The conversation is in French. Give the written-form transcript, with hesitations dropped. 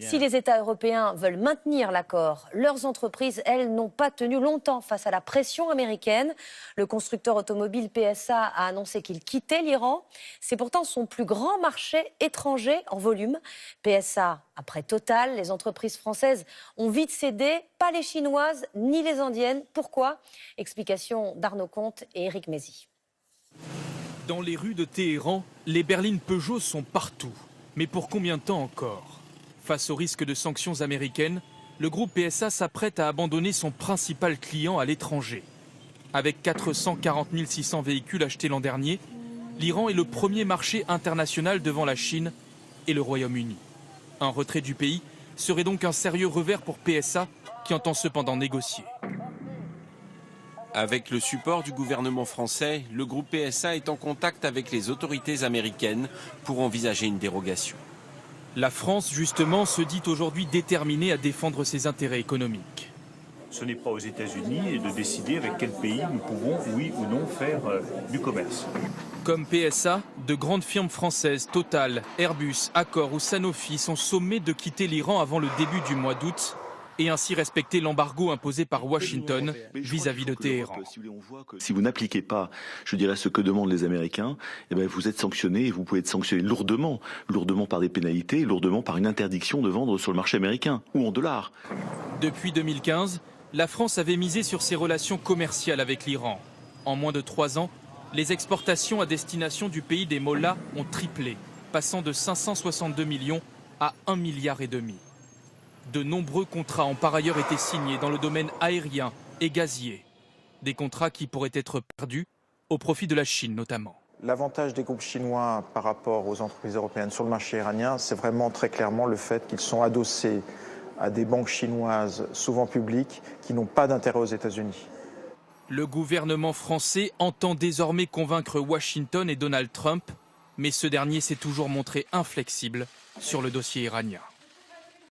Si les États européens veulent maintenir l'accord, leurs entreprises, elles, n'ont pas tenu longtemps face à la pression américaine. Le constructeur automobile PSA a annoncé qu'il quittait l'Iran. C'est pourtant son plus grand marché étranger en volume. PSA, après Total, les entreprises françaises ont vite cédé, pas les chinoises ni les indiennes. Pourquoi? Explication d'Arnaud Comte et Éric Mézy. Dans les rues de Téhéran, les berlines Peugeot sont partout. Mais pour combien de temps encore? Face au risque de sanctions américaines, le groupe PSA s'apprête à abandonner son principal client à l'étranger. Avec 440 600 véhicules achetés l'an dernier, l'Iran est le premier marché international devant la Chine et le Royaume-Uni. Un retrait du pays serait donc un sérieux revers pour PSA qui entend cependant négocier. Avec le support du gouvernement français, le groupe PSA est en contact avec les autorités américaines pour envisager une dérogation. La France, justement, se dit aujourd'hui déterminée à défendre ses intérêts économiques. Ce n'est pas aux États-Unis de décider avec quel pays nous pouvons, oui ou non, faire du commerce. Comme PSA, de grandes firmes françaises, Total, Airbus, Accor ou Sanofi sont sommées de quitter l'Iran avant le début du mois d'août et ainsi respecter l'embargo imposé par Washington vis-à-vis de Téhéran. Si vous n'appliquez pas, je dirais, ce que demandent les Américains, eh bien, vous êtes sanctionné et vous pouvez être sanctionné lourdement par des pénalités, lourdement par une interdiction de vendre sur le marché américain ou en dollars. Depuis 2015, la France avait misé sur ses relations commerciales avec l'Iran. En moins de 3 ans, les exportations à destination du pays des Mollahs ont triplé, passant de 562 millions à 1,5 milliard. De nombreux contrats ont par ailleurs été signés dans le domaine aérien et gazier. Des contrats qui pourraient être perdus au profit de la Chine notamment. L'avantage des groupes chinois par rapport aux entreprises européennes sur le marché iranien, c'est vraiment très clairement le fait qu'ils sont adossés à des banques chinoises, souvent publiques, qui n'ont pas d'intérêt aux États-Unis. Le gouvernement français entend désormais convaincre Washington et Donald Trump, mais ce dernier s'est toujours montré inflexible sur le dossier iranien.